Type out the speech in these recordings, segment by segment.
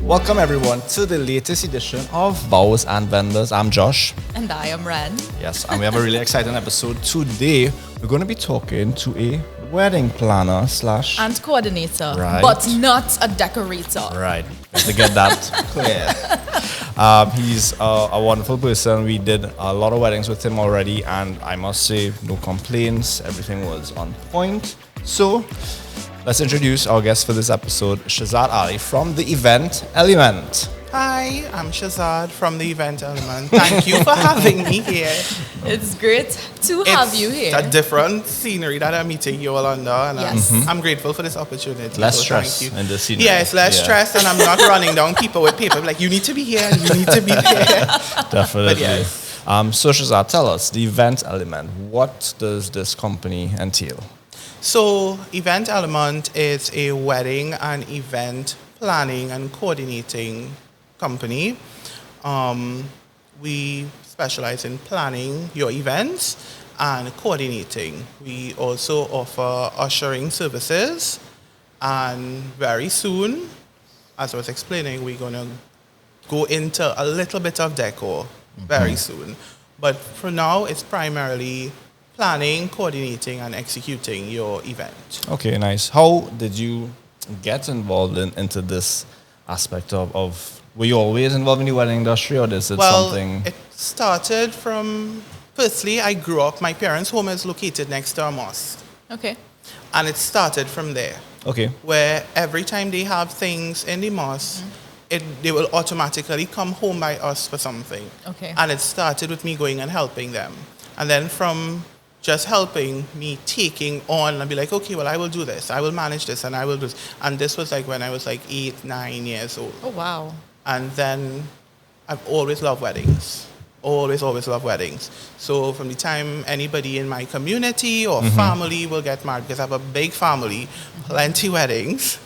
Welcome everyone to the latest edition of Vows and Vendors. I'm Josh. And I am Ren. Yes, and we have a really exciting episode today. We're going to be talking to a wedding planner slash... And coordinator, right. But not a decorator. Right, to get that clear. He's a wonderful person. We did a lot of weddings with him already, and I must say, no complaints. Everything was on point. So, let's introduce our guest for this episode, Shizard Ali from the Event Element. Hi, I'm Shizard from the Event Element. Thank you for having me here. It's great to have you here. It's a different scenery that I'm meeting you all under, and Yes. I'm grateful for this opportunity. Less so stress thank you. in the scenery. Yes, less stress, and I'm not running down people with paper like, you need to be here, and you need to be there. Definitely. But yes. So Shizard, tell us, the Event Element, what does this company entail? So, Event Element is a wedding and event planning and coordinating company. We specialize in planning your events and coordinating. We also offer ushering services, and very soon, as I was explaining, we're going to go into a little bit of decor very soon. But for now, it's primarily planning, coordinating, and executing your event. Okay, nice. How did you get involved into this aspect of were you always involved in the wedding industry, or is it something? It started from, firstly, I grew up, my parents' home is located next to a mosque. Okay. And it started from there, Okay. where every time they have things in the mosque, they will automatically come home by us for something. Okay. And it started with me going and helping them. And then from just helping, me taking on and be like, okay, well, I will do this, I will manage this, and I will do this. And this was like when I was like 8, 9 years old. Oh, wow. And then I've always loved weddings. Always loved weddings. So from the time anybody in my community or family will get married, because I have a big family, plenty weddings,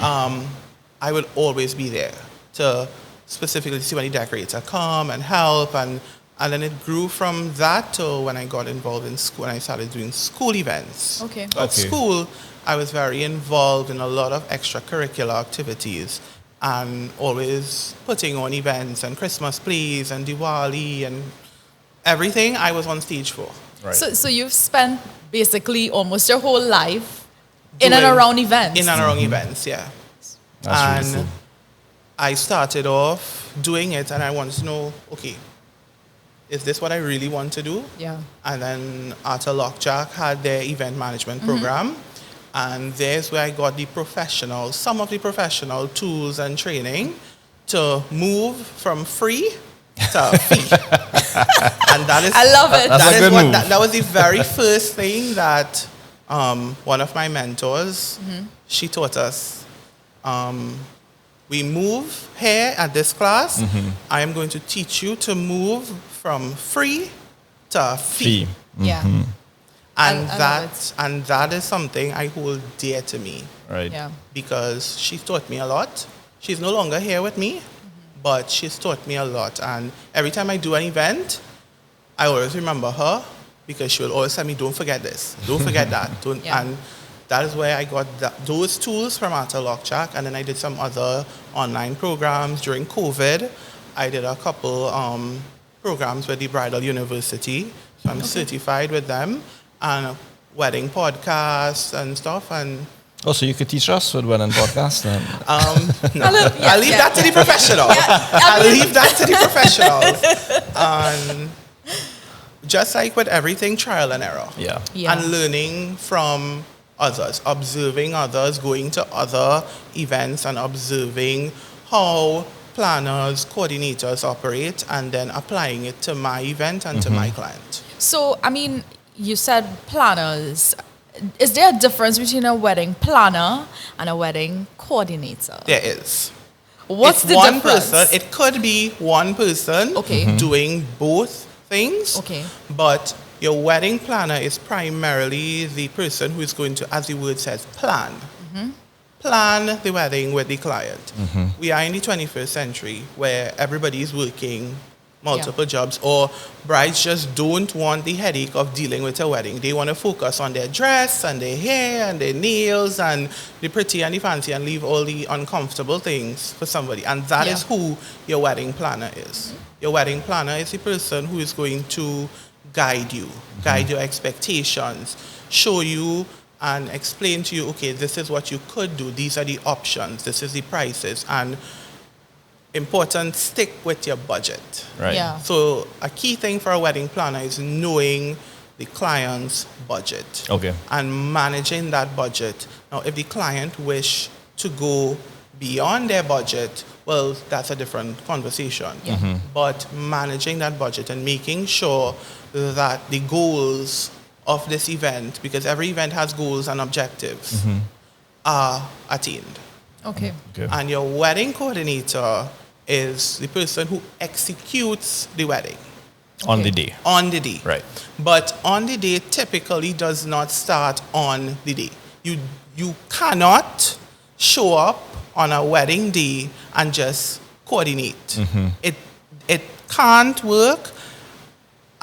I will always be there to specifically see when the decorator come and help. And then it grew from that to when I got involved in school and I started doing school events. Okay. At school, I was very involved in a lot of extracurricular activities and always putting on events and Christmas plays and Diwali and everything I was on stage for. Right. So you've spent basically almost your whole life in and around events. In and around events, yeah. That's really cool. I started off doing it and I wanted to know, okay, is this what I really want to do? Yeah. And then Arthur Lockjack had their event management program. And there's where I got some of the professional tools and training to move from free to fee. And that is, I love it. That was the very first thing that one of my mentors, she taught us. We move here at this class. I am going to teach you to move from free to fee. Yeah. And I love that is something I hold dear to me. Right. Yeah. Because she's taught me a lot. She's no longer here with me, but she's taught me a lot. And every time I do an event, I always remember her because she will always tell me, don't forget this, don't forget that. Yeah. And that is where I got those tools from Arthur Lockjack. And then I did some other online programs during COVID. I did a couple programs with the Bridal University. So I'm certified with them. And wedding podcasts and stuff. And Oh, so you could teach us with wedding podcast then? no. I'll leave that to the professionals. I'll leave that to the professionals. And just like with everything, trial and error. Yeah. And learning from others, observing others, going to other events and observing how planners, coordinators operate, and then applying it to my event and to my client. So, I mean, you said planners. Is there a difference between a wedding planner and a wedding coordinator? There is. What's It's the one difference? person. It could be one person doing both things. Okay. But your wedding planner is primarily the person who is going to, as the word says, plan. Plan the wedding with the client. We are in the 21st century where everybody is working multiple jobs, or brides just don't want the headache of dealing with a wedding. They want to focus on their dress and their hair and their nails and the pretty and the fancy and leave all the uncomfortable things for somebody. And that is who your wedding planner is. Your wedding planner is the person who is going to guide you, guide your expectations, show you and explain to you, okay, this is what you could do. These are the options. This is the prices. And important, stick with your budget. Right. Yeah. So a key thing for a wedding planner is knowing the client's budget. Okay. And managing that budget. Now, if the client wish to go beyond their budget, well, that's a different conversation. Yeah. But managing that budget and making sure that the goals of this event, because every event has goals and objectives, are attained. Okay. Okay. And your wedding coordinator is the person who executes the wedding. On the day. On the day. Right. But on the day typically does not start on the day. You cannot show up on a wedding day and just coordinate. It can't work.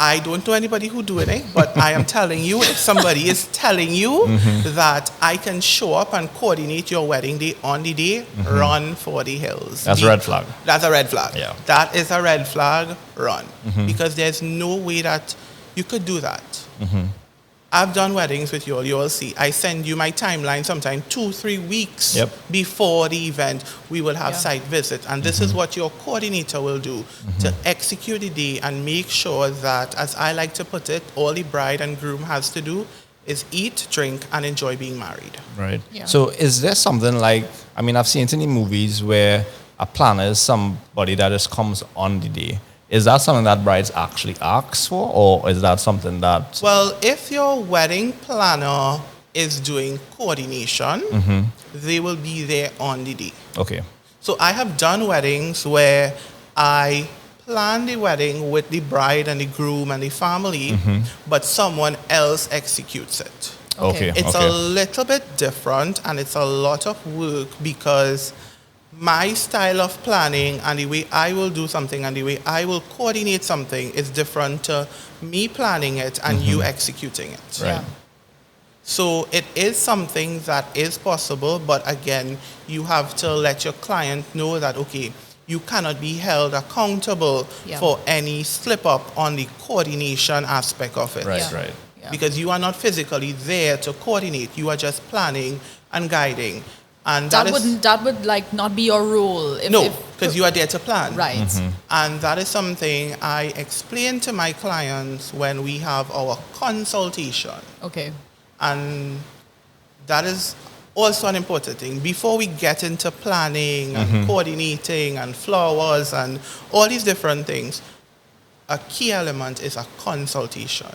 I don't know anybody who doing it, but I am telling you, if somebody is telling you that I can show up and coordinate your wedding day on the day, run for the hills. That's a red flag. That's a red flag. Yeah. That is a red flag, run. Because there's no way that you could do that. I've done weddings with you all. You all see. I send you my timeline sometime 2-3 weeks before the event. We will have site visit. And this is what your coordinator will do to execute the day and make sure that, as I like to put it, all the bride and groom has to do is eat, drink, and enjoy being married. Right. Yeah. So is there something like, I mean, I've seen it in the movies where a planner is somebody that just comes on the day. Is that something that brides actually ask for, or is that something that... Well, if your wedding planner is doing coordination, they will be there on the day. Okay. So I have done weddings where I plan the wedding with the bride and the groom and the family, but someone else executes it. Okay. It's a little bit different and it's a lot of work because my style of planning and the way I will do something and the way I will coordinate something is different to me planning it and you executing it. Right. So it is something that is possible, but again, you have to let your client know that, okay, you cannot be held accountable for any slip up on the coordination aspect of it. Right, right. Yeah. Because you are not physically there to coordinate, you are just planning and guiding. And that would like not be your role. No, because you are there to plan. Right. And that is something I explain to my clients when we have our consultation. Okay. And that is also an important thing. Before we get into planning and coordinating and flowers and all these different things, a key element is a consultation.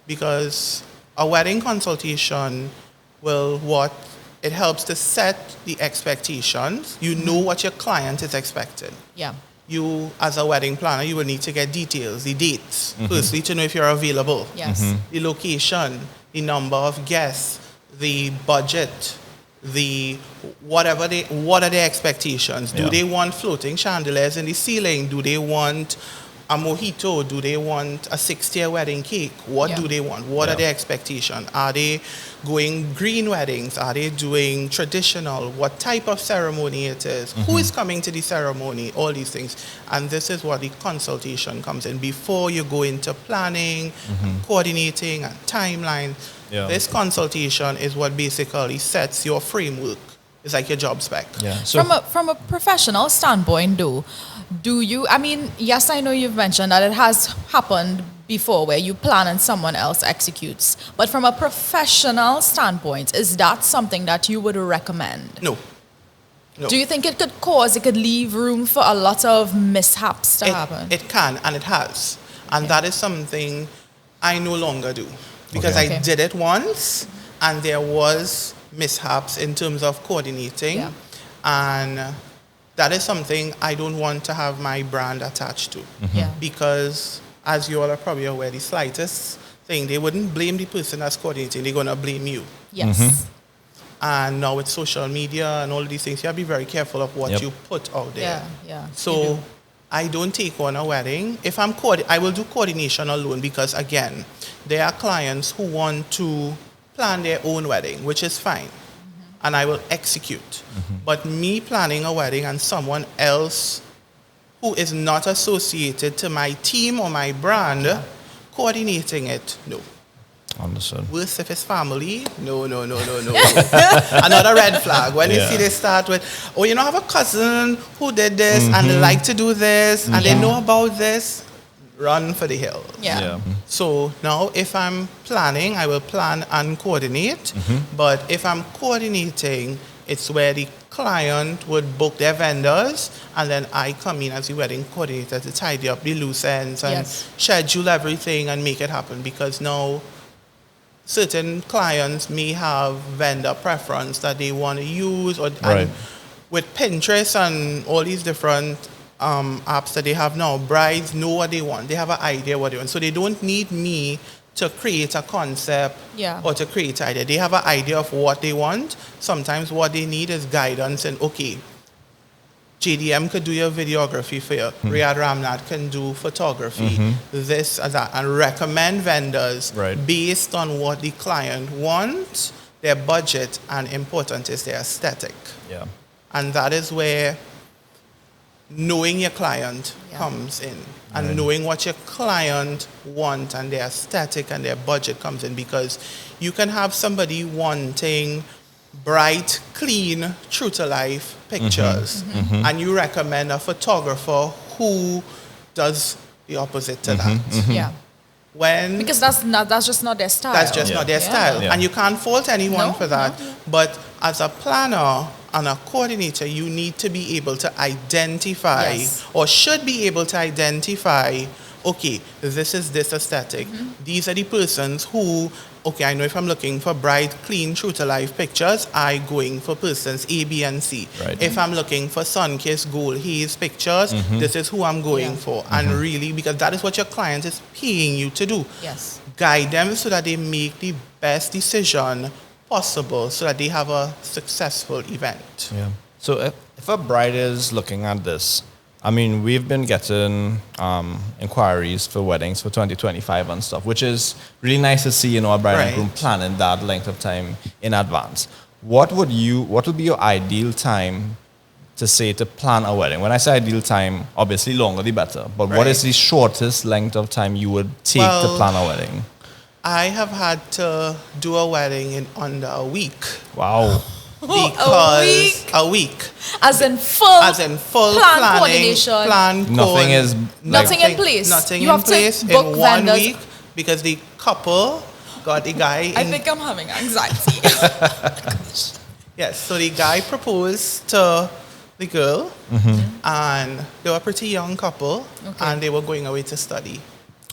Because a wedding consultation it helps to set the expectations. You know what your client is expecting. Yeah. You, as a wedding planner, you will need to get details, the dates, firstly, to know if you're available. Yes. The location, the number of guests, the budget, what are their expectations? Do they want floating chandeliers in the ceiling? Do they want a mojito? Do they want a 6-tier wedding cake? What do they want? What are their expectations? Are they going green weddings? Are they doing traditional? What type of ceremony it is? Who is coming to the ceremony? All these things. And this is what the consultation comes in. Before you go into planning, and coordinating, and timeline, this consultation is what basically sets your framework. It's like your job spec. Yeah. So From a professional standpoint, do you, I mean, yes, I know you've mentioned that it has happened before where you plan and someone else executes. But from a professional standpoint, is that something that you would recommend? No. Do you think it could leave room for a lot of mishaps to happen? It can, and it has. And that is something I no longer do. Because I did it once, and there was mishaps in terms of coordinating. Yeah. And that is something I don't want to have my brand attached to. Yeah. Because, as you all are probably aware, the slightest thing, they wouldn't blame the person that's coordinating, they're going to blame you. Yes. And now with social media and all these things, you have to be very careful of what you put out there. Yeah. So I don't take on a wedding. If I will do coordination alone because, again, there are clients who want to plan their own wedding, which is fine, and I will execute. But me planning a wedding and someone else who is not associated to my team or my brand coordinating it, no. Understood. Worse if it's family, no. Another red flag. When you see they start with, oh, you know, I have a cousin who did this and they like to do this and they know about this, run for the hills. Yeah. So now if I'm planning, I will plan and coordinate. But if I'm coordinating, it's where the client would book their vendors and then I come in as the wedding coordinator to tidy up the loose ends and schedule everything and make it happen, because now certain clients may have vendor preference that they want to use, or and with Pinterest and all these different apps that they have now, brides know what they want. They have an idea what they want. So they don't need me to create a concept or to create an idea. They have an idea of what they want. Sometimes what they need is guidance and, okay, JDM could do your videography for you. Riyadh Ramnath can do photography, this and that, and recommend vendors based on what the client wants, their budget, and important is their aesthetic. Yeah. And that is where knowing your client comes in, and knowing what your client wants and their aesthetic and their budget comes in, because you can have somebody wanting bright, clean, true to life pictures, and you recommend a photographer who does the opposite to that. Because that's just not their style. That's just not their style. And you can't fault anyone for that. But as a planner and a coordinator, you need to be able to identify or should be able to identify, okay, this is this aesthetic. These are the persons who, okay, I know if I'm looking for bright, clean, true-to-life pictures, I going for persons A, B, and C. If I'm looking for sun-kissed, gold haze pictures, this is who I'm going for. And really, because that is what your client is paying you to do. Guide them so that they make the best decision possible so that they have a successful event. So if a bride is looking at this, I mean, we've been getting inquiries for weddings for 2025 and stuff, which is really nice to see, you know, a bride and groom planning that length of time in advance. What would be your ideal time to plan a wedding? When I say ideal time, obviously longer the better, but what is the shortest length of time you would take to plan a wedding? I have had to do a wedding in under a week. Wow. Because a week. As in full plan planning, coordination. Nothing is nothing in place. Nothing you in have place to book in 1 vendors. week, because the couple got the guy. I think I'm having anxiety. Yes, so the guy proposed to the girl, and they were a pretty young couple, and they were going away to study.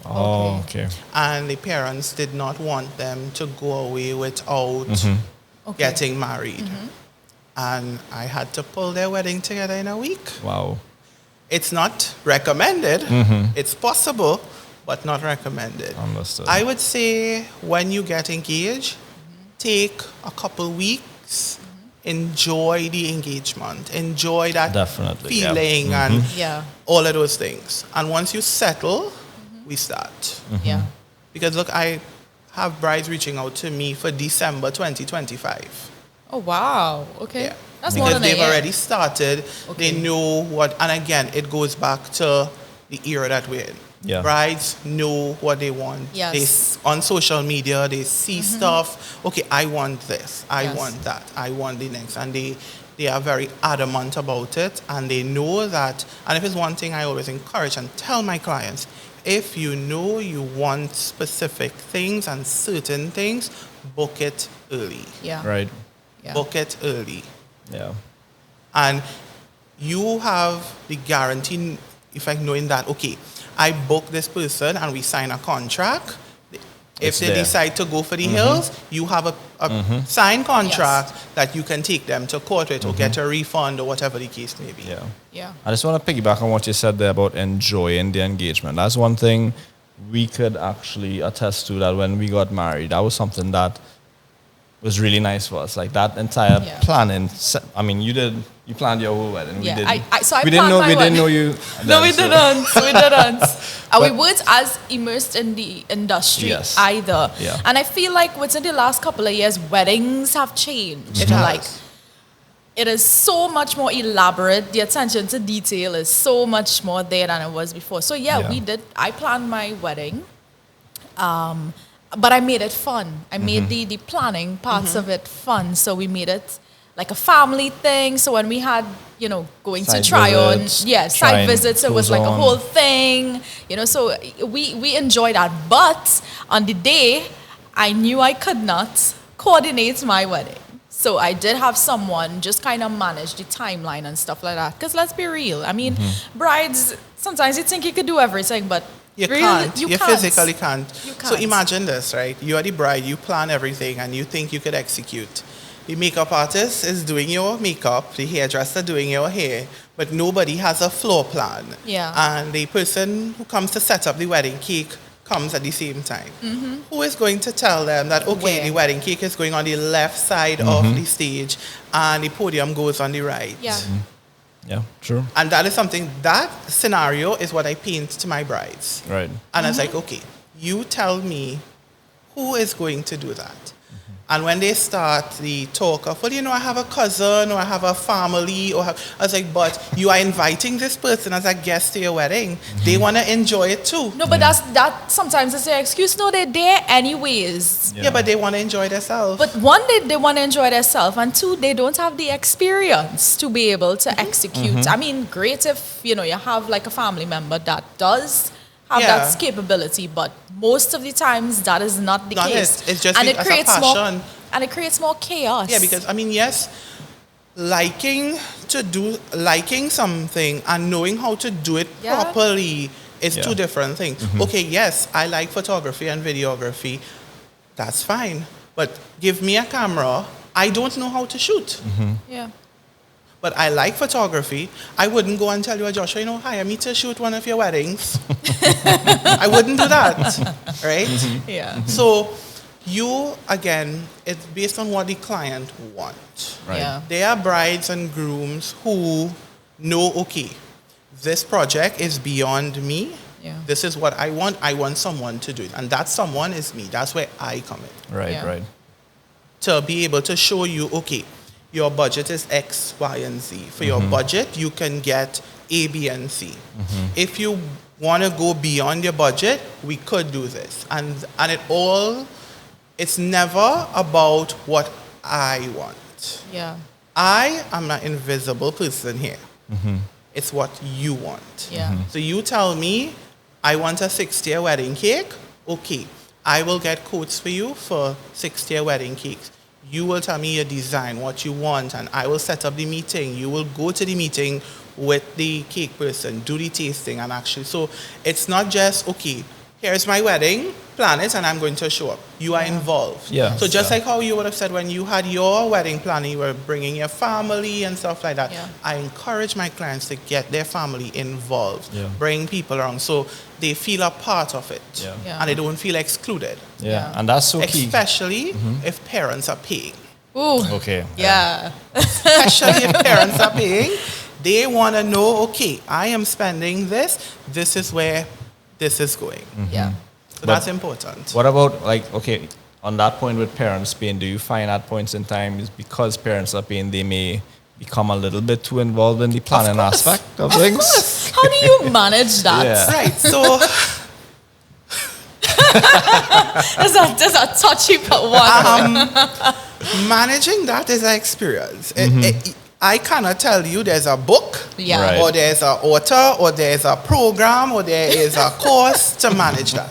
Oh, okay. And the parents did not want them to go away without getting married. And I had to pull their wedding together in a week. Wow. It's not recommended. It's possible, but not recommended. Understood. I would say when you get engaged, take a couple weeks, enjoy the engagement, enjoy that feeling and all of those things. And once you settle, we start. Because look, I have brides reaching out to me for December 2025. Oh, wow. Okay. That's because more than they've already started. They know what, and again, it goes back to the era that we're in. Brides know what they want. They, on social media, they see stuff. Okay, I want this. I want that. I want the next. And they are very adamant about it. And they know that, and if it's one thing I always encourage and tell my clients, if you know you want specific things and certain things, book it early. Book it early. And you have the guarantee, effect knowing that, okay, I book this person and we sign a contract. If they decide to go for the hills, you have a signed contract that you can take them to court with or get a refund or whatever the case may be. I just want to piggyback on what you said there about enjoying the engagement. That's one thing we could actually attest to, that when we got married, that was something that was really nice for us. Like that entire Yeah. planning. I mean, you planned your whole wedding. Yeah, We didn't. so I we didn't planned know. my We didn't wedding. know you. No, we then, so- didn't. We didn't. And we But- weren't as immersed in the industry Yes. either. Yeah. And I feel like within the last couple of years, weddings have changed. It has. Like, it is so much more elaborate. The attention to detail is so much more there than it was before. So yeah, Yeah. we did. I planned my wedding, but I made it fun. I made the planning parts of it fun. So we made it like a family thing. So when we had, going Side to try visits, on, side trying visits, it was clothes like a on. whole thing. So we enjoyed that. But on the day, I knew I could not coordinate my wedding. So I did have someone just kind of manage the timeline and stuff like that. Because let's be real. I mean, brides, sometimes you think you could do everything, but You really, can't. You You can't. physically can't. You So can't. imagine this, right? You are the bride, you plan everything, and you think you could execute. The makeup artist is doing your makeup, the hairdresser doing your hair, but nobody has a floor plan. Yeah. And the person who comes to set up the wedding cake comes at the same time. Who is going to tell them that, okay, Where? the wedding cake is going on the left side of the stage and the podium goes on the right? Yeah. Yeah, true. And that is something, that scenario is what I paint to my brides. Right. And I was like, okay, you tell me who is going to do that. And when they start the talk of, well, I have a cousin or I have a family, I was like, but you are inviting this person as a guest to your wedding. They want to enjoy it too. No, but that sometimes it's their excuse. No, they're there anyways. Yeah, but they want to enjoy themselves. But one, they want to enjoy themselves, and two, they don't have the experience to be able to execute. I mean, great if you have like a family member that does have Yeah. that capability, but most of the times that is not the Not case. it. It's just and it as a creates passion. more, and it creates more chaos. Yeah, because yes, liking something and knowing how to do it Yeah. properly is Yeah. two different things. Okay, yes, I like photography and videography. That's fine. But give me a camera. I don't know how to shoot. yeah, But I like photography. I wouldn't go and tell you, Joshua, hire me to shoot one of your weddings. I wouldn't do that, right? yeah, So you, again, it's based on what the client wants. Right. yeah. There are brides and grooms who know, okay, this project is beyond me. Yeah. This is what I want. I want someone to do it. And that someone is me. That's where I come in. Right. Yeah. Right. To be able to show you, okay, your budget is X, Y, and Z. For your budget, you can get A, B, and C. If you want to go beyond your budget, we could do this. And it's never about what I want. Yeah. I am an invisible person here. It's what you want. Yeah. So you tell me, I want a 6-tier wedding cake. Okay, I will get quotes for you for 6-tier wedding cakes. You will tell me your design, what you want, and I will set up the meeting. You will go to the meeting with the cake person, do the tasting, and actually, so it's not just, okay, here's my wedding, plan it, and I'm going to show up. You are involved. Yeah. So just Yeah. like how you would have said when you had your wedding planning, you were bringing your family and stuff like that. Yeah. I encourage my clients to get their family involved, Yeah. bring people around so they feel a part of it Yeah. Yeah. and they don't feel excluded, Yeah. Yeah. And that's so key. especially if parents are paying. Ooh. Okay. Yeah. Especially if parents are paying, they want to know, okay, I am spending this, this is where this is going. Yeah. So But- that's important. What about okay, on that point with parents paying, do you find at points in time is because parents are paying, they may become a little bit too involved in the planning course. aspect of things? How do you manage that? Yeah. Right, so There's a touchy one. managing that is an experience. I cannot tell you there's a book, Yeah. Right. or there's an author, or there's a program, or there is a course to manage that.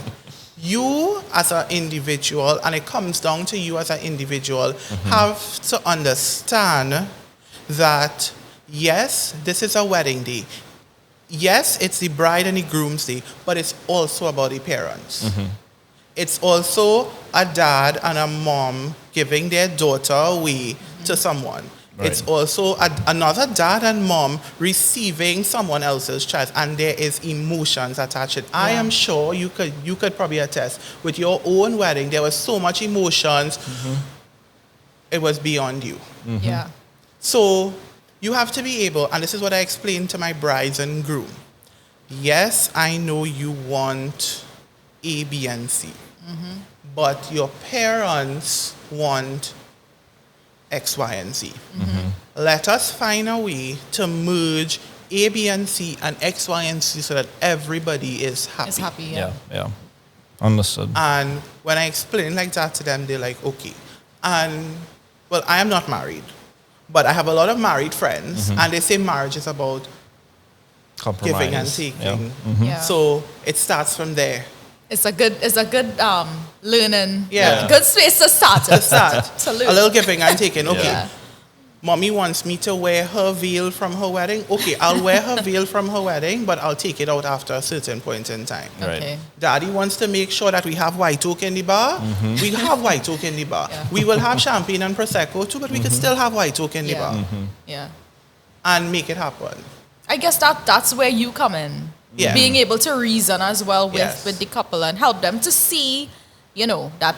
You as an individual, and it comes down to you as an individual, have to understand that, yes, this is a wedding day. Yes, it's the bride and the groom's day, but it's also about the parents. It's also a dad and a mom giving their daughter away to someone. Right. It's also another dad and mom receiving someone else's child, and there is emotions attached. I am sure you could probably attest with your own wedding. There was so much emotions. it was beyond you. Yeah. So you have to be able, and this is what I explained to my brides and groom. Yes, I know you want A, B, and C, but your parents want X, Y, and Z. Let us find a way to merge A, B, and C and X, Y, and Z so that everybody is happy. It's happy, Yeah, yeah. Understood. And when I explain like that to them, they're like, okay. And, well, I am not married, but I have a lot of married friends, and they say marriage is about Compromise. giving and taking. Yeah. Yeah. So it starts from there. It's a good learning. Yeah. Good space to start. To start. To learn. A little giving and taking. Okay. Yeah. Mommy wants me to wear her veil from her wedding. Okay, I'll wear her veil from her wedding, but I'll take it out after a certain point in time. Right. Okay. Daddy wants to make sure that we have white oak in the bar. We have white oak in the bar. Yeah. We will have champagne and prosecco too, but we could still have white oak in the bar Yeah. and make it happen. I guess that's where you come in. Yeah. Being able to reason as well Yes. with the couple and help them to see, that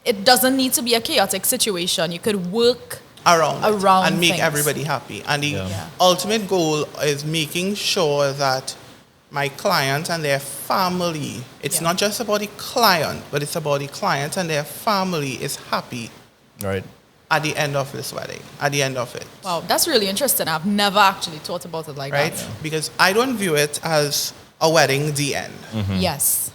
it doesn't need to be a chaotic situation. You could work Around Around and make things. everybody happy. And the Yeah. ultimate goal is making sure that my client and their family, it's Yeah. not just about the client, but it's about the client and their family is happy Right. at the end of this wedding, at the end of it. Wow, that's really interesting. I've never actually thought about it like Right? that. Because I don't view it as a wedding, the end. Yes.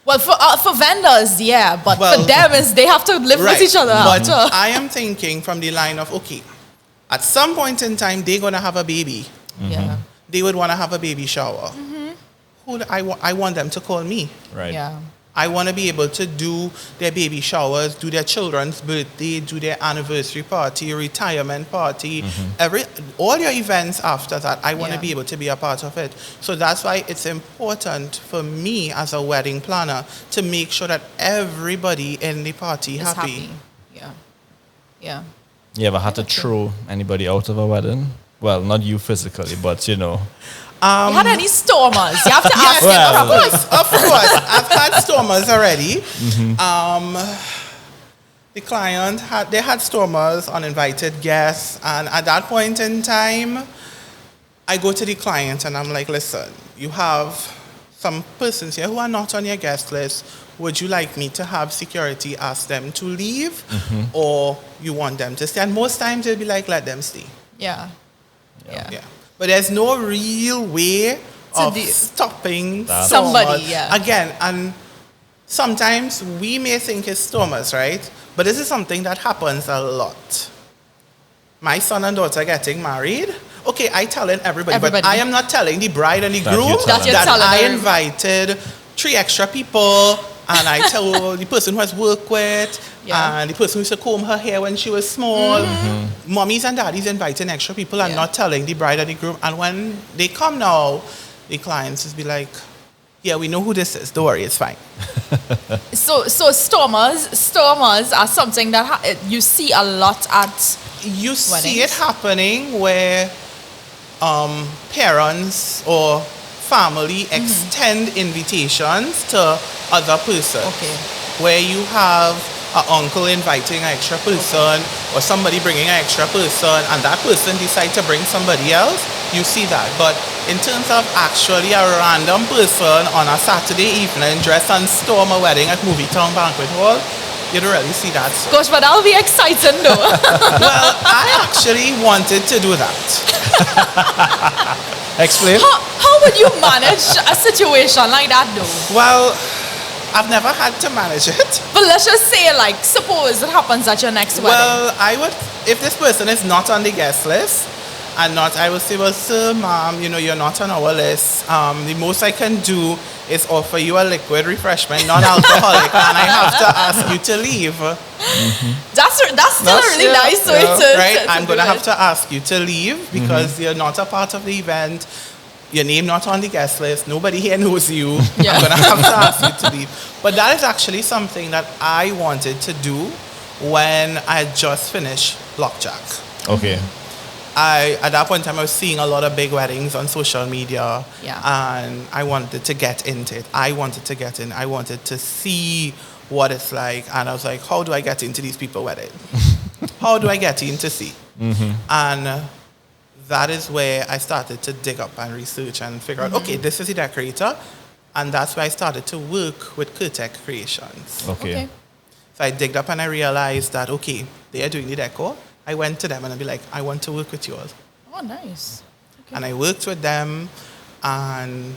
Well, for vendors, yeah, but Well, for them, they have to live with each other. But after. I am thinking from the line of, okay, at some point in time, they're going to have a baby. Yeah. They would want to have a baby shower. I want them to call me. Right. Yeah. I want to be able to do their baby showers, do their children's birthday, do their anniversary party, retirement party, all your events after that. I want to Yeah. be able to be a part of it. So that's why it's important for me as a wedding planner to make sure that everybody in the party Is happy. happy. Yeah. Yeah. You ever had to throw anybody out of a wedding? Well, not you physically, but You had any stormers? You have to ask Well, them. Of course. I've had stormers already. The client had stormers, uninvited guests, and at that point in time, I go to the client and I'm like, listen, you have some persons here who are not on your guest list. Would you like me to have security ask them to leave, or you want them to stay? And most times they'll be like, let them stay. Yeah. Yeah. Yeah. But there's no real way of do- stopping That. Somebody, stormers. yeah. Again, and sometimes we may think it's stormers, right? But this is something that happens a lot. My son and daughter getting married. Okay, I telling everybody, Everybody. but I am not telling the bride and the That groom you're telling That you're telling I them. invited 3 extra people, and I tell the person who has worked with, Yeah. and the person who used to comb her hair when she was small. Mommies and daddies inviting extra people and Yeah. not telling the bride and the groom. And when they come now, the clients just be like, yeah, we know who this is. Don't worry, it's fine. So stormers are something that you see a lot at. You see Weddings. it happening where parents or family extend invitations to other persons. Okay. Where you have an uncle inviting an extra person or somebody bringing an extra person and that person decides to bring somebody else, you see that. But in terms of actually a random person on a Saturday evening dressed and storm a wedding at Movie Town Banquet Hall, you don't really see that. So. Gosh, but that'll be exciting though. Well, I actually wanted to do that. Explain. How would you manage a situation like that though? Well, I've never had to manage it. But let's just say, suppose it happens at your next wedding. Well, I would, if this person is not on the guest list, and not, I would say, well, sir, ma'am, you're not on our list. The most I can do is offer you a liquid refreshment, non-alcoholic, and I have to ask you to leave. That's still a really nice way to right? to I'm do going to have it. to ask you to leave because you're not a part of the event. Your name not on the guest list. Nobody here knows you. Yeah. I'm going to have to ask you to leave. But that is actually something that I wanted to do when I had just finished Blockjack. Okay. At that point in time, I was seeing a lot of big weddings on social media. Yeah. And I wanted to get into it. I wanted to get in. I wanted to see what it's like. And I was like, how do I get into these people's wedding? How do I get in to see? And that is where I started to dig up and research and figure out, okay, this is the decorator. And that's where I started to work with Curtec Creations. Okay. So I digged up and I realized that, okay, they are doing the decor. I went to them and I'd be like, I want to work with you all. Oh, nice. Okay. And I worked with them, and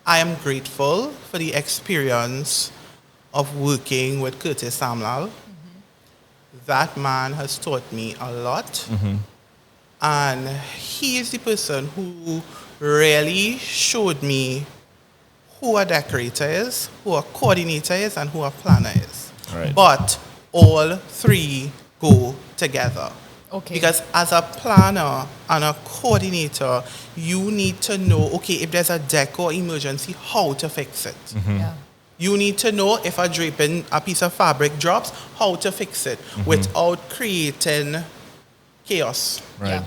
I am grateful for the experience of working with Curtis Samlal. That man has taught me a lot. And he is the person who really showed me who a decorator is, who a coordinator is, and who a planner is. Right. But all three go together. Okay. Because as a planner and a coordinator, you need to know, okay, if there's a decor emergency, how to fix it. Yeah. You need to know if a piece of fabric drops, how to fix it without creating chaos. Right. Yeah.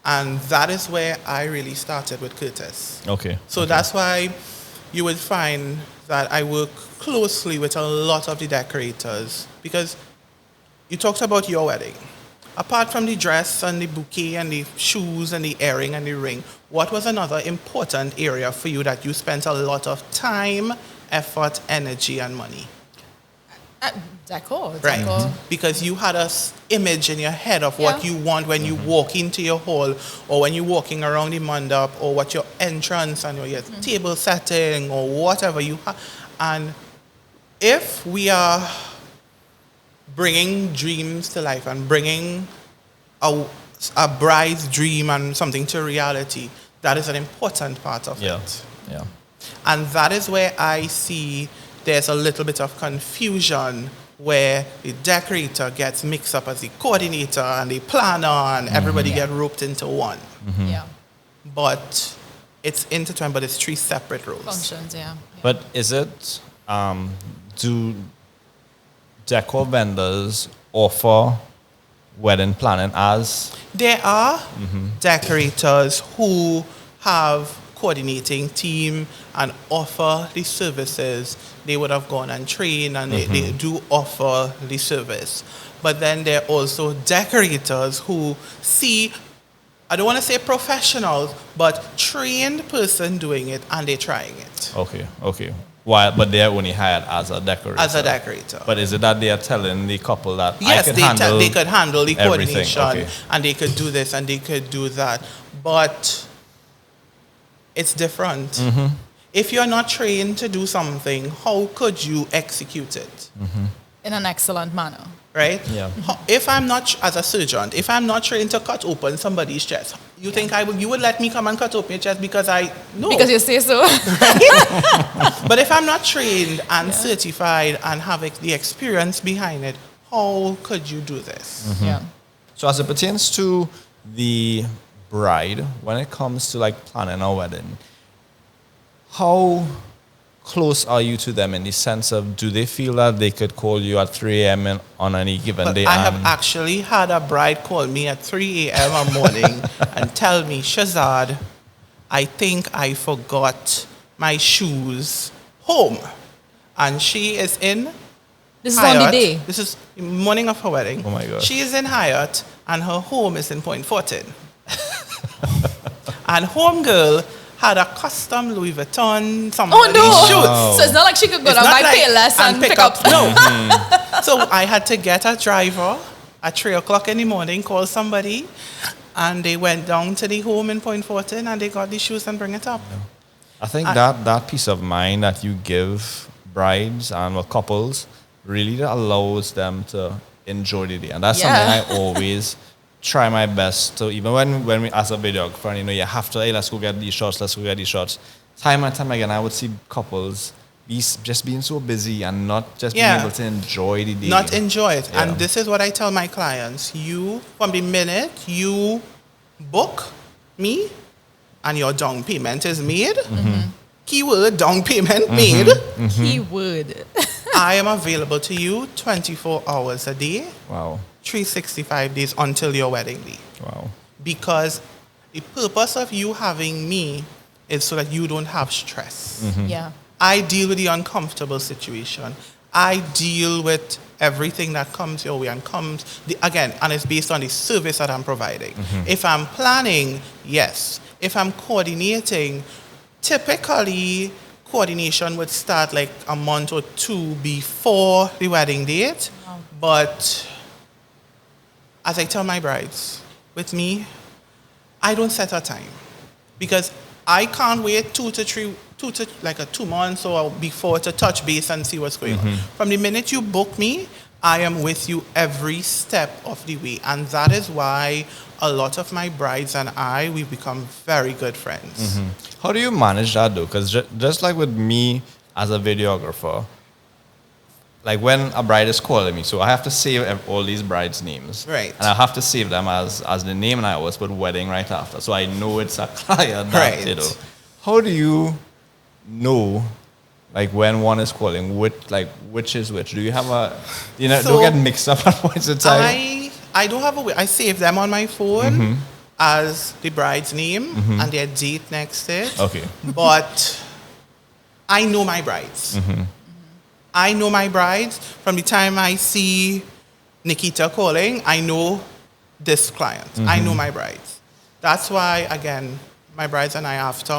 And that is where I really started with Curtis. Okay. So that's why you will find that I work closely with a lot of the decorators, because you talked about your wedding. Apart from the dress and the bouquet and the shoes and the earring and the ring, what was another important area for you that you spent a lot of time, effort, energy, and money? Decor. Right. Decor. Because you had an image in your head of what you want when you walk into your hall, or when you're walking around the mandap, or what your entrance and your table setting, or whatever you have. And if we are bringing dreams to life and bringing a bride's dream and something to reality, that is an important part of it. Yeah. And that is where I see there's a little bit of confusion, where the decorator gets mixed up as the coordinator and the planner, and everybody get roped into one. Yeah. But it's intertwined, but it's three separate roles. Functions, yeah. But is it, do decor vendors offer wedding planning as? There are decorators who have coordinating team and offer the services. They would have gone and trained, and they do offer the service. But then there are also decorators who see, I don't want to say professionals, but trained person doing it, and they're trying it. Okay. Why? But they're only hired as a decorator. As a decorator. But is it that they are telling the couple that Yes, I can handle they could handle the everything? coordination, Okay. and they could do this and they could do that. But it's different. If you're not trained to do something, how could you execute it? In an excellent manner. Right? Yeah. If I'm not, as a surgeon, if I'm not trained to cut open somebody's chest, you think you would let me come and cut open your chest because no. Because you say so. But if I'm not trained and certified and have the experience behind it, how could you do this? Yeah. So as it pertains to the bride, when it comes to like planning a wedding, how close are you to them in the sense of, do they feel that they could call you at 3 a.m. on any given But day? I have actually had a bride call me at 3 a.m. a morning and tell me, Shizard, I think I forgot my shoes home. And she is in This is Hyatt. on the day. This is the morning of her wedding. Oh my gosh. She is in Hyatt and her home is in Point Fortin. And homegirl had a custom Louis Vuitton somebody shoot. Wow. So it's not like she could go It's down not by Payless and pick up. No. So I had to get a driver at 3 o'clock in the morning, call somebody, and they went down to the home in Point Fortin and they got the shoes and bring it up. I think that peace of mind that you give brides and couples really allows them to enjoy the day. And that's something I always try my best to, even when we as a videographer, you have to, hey, let's go get these shots. Time and time again, I would see couples just being so busy and not just being able to enjoy the day. Not enjoy it. Yeah. And this is what I tell my clients. You, from the minute you book me and your down payment is made, keyword down payment made, Keyword. I am available to you 24 hours a day, Wow. 365 days until your wedding day. Wow. Because the purpose of you having me is so that you don't have stress. Yeah. I deal with the uncomfortable situation. I deal with everything that comes your way and and it's based on the service that I'm providing. If I'm planning, yes. If I'm coordinating, typically coordination would start like a month or two before the wedding date. Wow. But as I tell my brides, with me, I don't set a time because I can't wait 2 months or before to touch base and see what's going on. From the minute you book me, I am with you every step of the way. And that is why a lot of my brides and we become very good friends. How do you manage that though? Because just like with me as a videographer, like when a bride is calling me, so I have to save all these brides' names. Right. And I have to save them as the name, and I always put wedding right after. So I know it's a client that, Right. you know. How do you know, like when one is calling, which is which? Do you have don't get mixed up at points in time? I don't have a way. I save them on my phone as the bride's name and their date next to it. Okay. But I know my brides. I know my brides. From the time I see Nikita calling, I know this client. I know my brides. That's why, again, my brides and I, after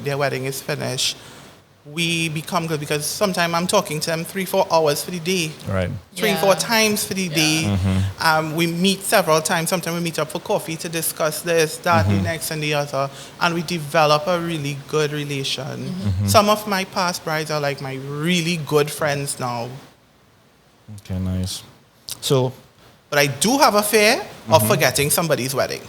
their wedding is finished, we become good because sometimes I'm talking to them 3-4 hours for the day. Right. 3-4 times for the day. We meet several times. Sometimes we meet up for coffee to discuss this, that, the next, and the other. And we develop a really good relation. Some of my past brides are like my really good friends now. Okay, nice. So, But I do have a fear of forgetting somebody's wedding.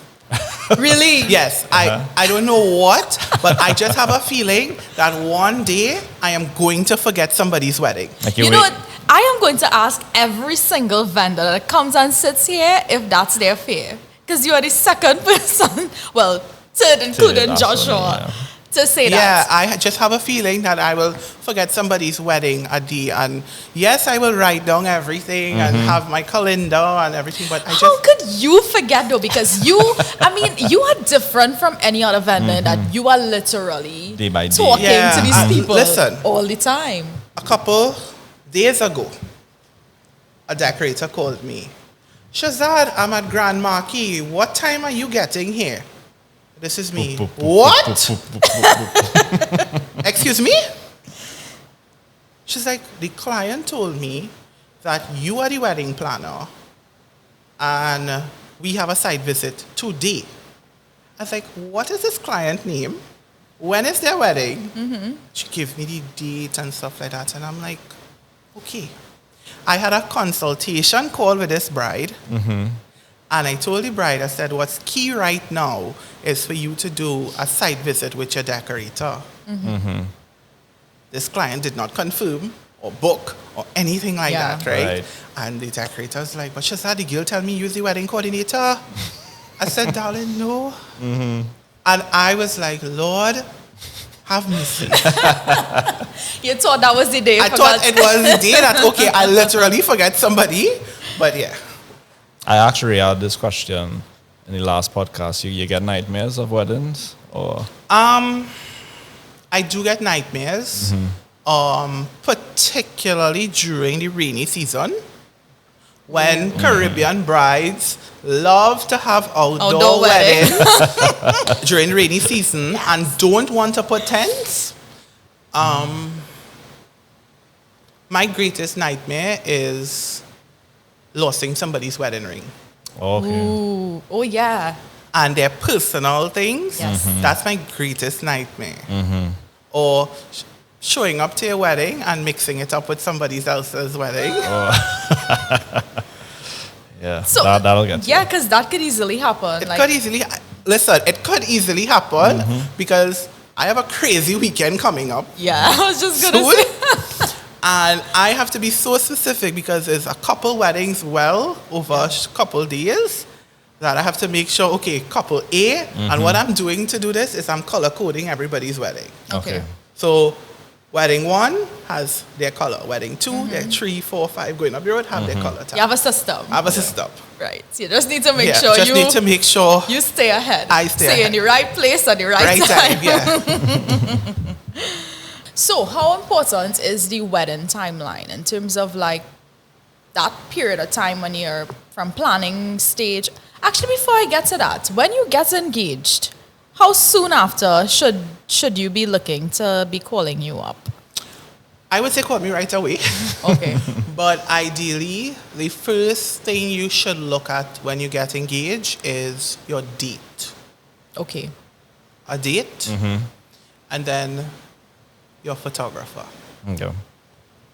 Really? Yes, I don't know what, but I just have a feeling that one day I am going to forget somebody's wedding. like You know what? I am going to ask every single vendor that comes and sits here if that's their fear. Because you are the second person, well, third including last Joshua, one, yeah. to say Yeah, that. I just have a feeling that I will forget somebody's wedding a day. And yes, I will write down everything and have my calendar and everything, but I How just... could you forget though? Because you are different from any other vendor that you are literally Day by day. talking Yeah, to these and people listen. all the time. A couple days ago, a decorator called me. Shizard, I'm at Grand Marquis. What time are you getting here? This is me. What? Excuse me? She's like, the client told me that you are the wedding planner and we have a site visit today. I was like, what is this client name? When is their wedding? She gave me the date and stuff like that. And I'm like, okay. I had a consultation call with this bride. And I told the bride, I said, what's key right now is for you to do a site visit with your decorator. This client did not confirm or book or anything like Yeah. that, right? Right. And the decorator was like, but Shazad, the girl tell me use the wedding coordinator. I said, darling, no. And I was like, Lord, have mercy. You thought that was the day. I thought it was the day that, okay, I literally forget somebody. But yeah. I actually had this question in the last podcast. You get nightmares of weddings, or I do get nightmares, particularly during the rainy season, when Caribbean brides love to have outdoor wedding. weddings during rainy season and don't want to put tents. My greatest nightmare is losing somebody's wedding ring. okay, Ooh. Oh yeah. And their personal things, Yes. that's my greatest nightmare. Or showing up to a wedding and mixing it up with somebody else's wedding. yeah, So that'll get yeah, because that could easily happen. It could easily happen because I have a crazy weekend coming up. Yeah, I was just gonna soon. say. And I have to be so specific because there's a couple weddings over a couple days that I have to make sure, okay, couple A, and what I'm doing to do this is I'm color coding everybody's wedding. okay. So wedding 1 has their color. Wedding 2, their 3, 4, 5 going up the road have their color tag. You have a system. I have a system. Right. So you just need to make Yeah, sure just need to make sure you stay ahead. I stay in ahead. the right place at the right time. yeah. So, how important is the wedding timeline in terms of like that period of time when you're from planning stage? Actually, before I get to that, when you get engaged, how soon after should you be looking to be calling you up? I would say call me right away. Okay. But ideally, the first thing you should look at when you get engaged is your date. Okay. A date, and then your photographer Okay.